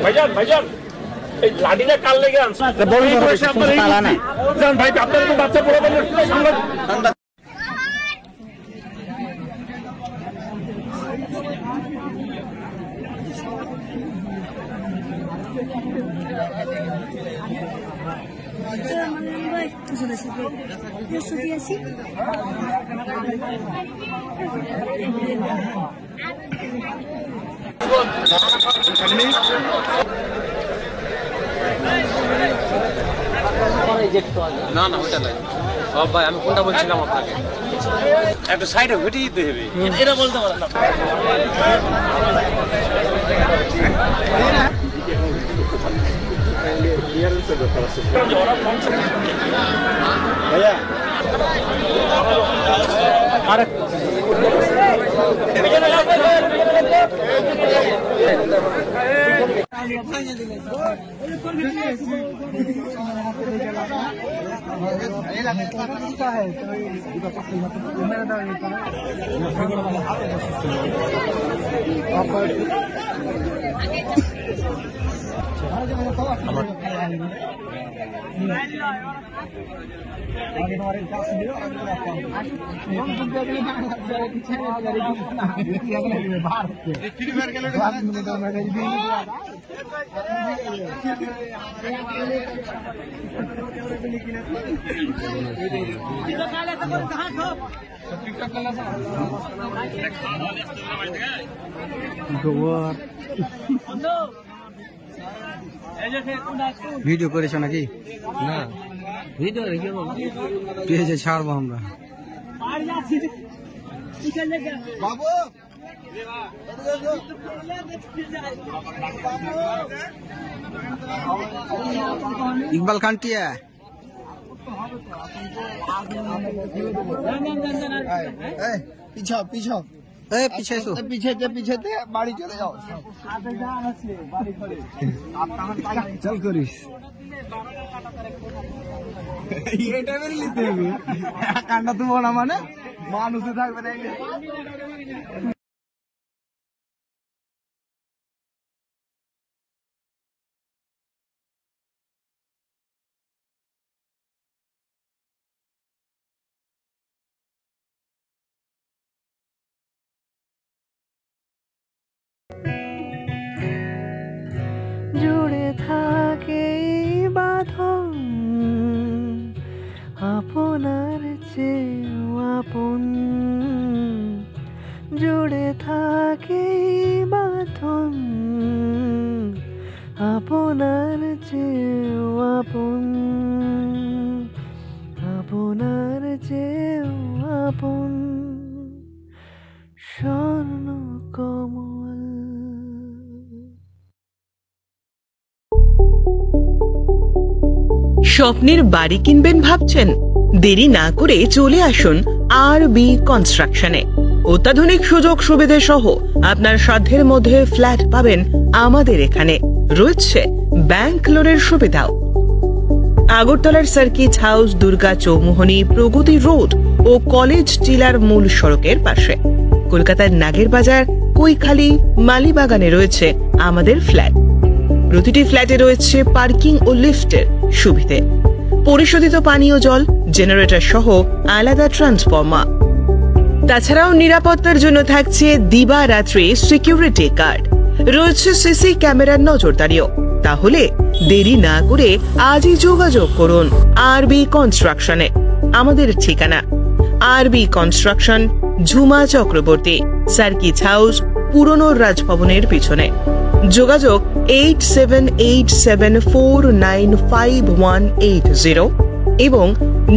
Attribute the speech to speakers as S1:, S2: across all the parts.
S1: ভাইজান ভাইজান এই লাঠিটা কাল লেগে আনছে ভাই আপনার তো বাচ্চা বড়
S2: না না ওটা নাই ভাই আমি কোনটা বলছিলাম আপনাকে একটু সাইডে ঘুরে দিতে হবে এটা বলতে পারেন না
S1: আরে
S3: ভিডিও করেছো নাকি?
S2: না ভিডিও রেখে
S3: পেয়েছে ছাড়বো আমরা।
S4: বাবু
S3: ইকবাল খানটিয়া
S4: পিছাও পিছাও
S3: পিছিয়ে এসো।
S4: পিছেতে বাড়ি চলে যাও
S3: চল করিস
S4: কান্না তো বলা মানে মানুষে থাকবে না
S5: জুড়ে থাকে বাঁধন আপনার চেয়েও আপন, জুড়ে থাকে বাঁধন আপনার চেয়েও আপন, আপনার চেয়েও আপন স্বর্ণ কমল।
S6: স্বপ্নের বাড়ি কিনবেন ভাবছেন? দেরি না করে চলে আসুন আরবি কনস্ট্রাকশনে। অত্যাধুনিক সুযোগ সুবিধা সহ আপনার সাধ্যের মধ্যে ফ্ল্যাট পাবেন আমাদের এখানে। রয়েছে ব্যাংক লোনের সুবিধাও। আগরতলার সার্কিট হাউস, দুর্গা চৌমুহনী, প্রগতি রোড ও কলেজ টিলার মূল সড়কের পাশে। কলকাতার নাগের বাজার, কৈখালী, মালিবাগানে রয়েছে আমাদের ফ্ল্যাট। প্রতিটি ফ্ল্যাটে রয়েছে পার্কিং ও লিফটের সুবিধে, পরিশোধিত পানীয় জল, জেনারেটর সহ আলাদা ট্রান্সফরমার। তাছাড়াও নিরাপত্তার জন্য থাকছে দিবারাত্রি সিকিউরিটি গার্ড, রয়েছে সিসি ক্যামেরার নজরদারিও। তাহলে দেরি না করে আজই যোগাযোগ করুন আরবি কনস্ট্রাকশনে। আমাদের ঠিকানা আরবি construction, Jhuma Chakraborty, circuit house, পুরনো রাজভবনের পিছনে। যোগাযোগ 8787495180 এবং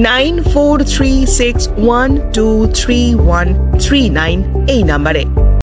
S6: 9436123139 এই নাম্বারে।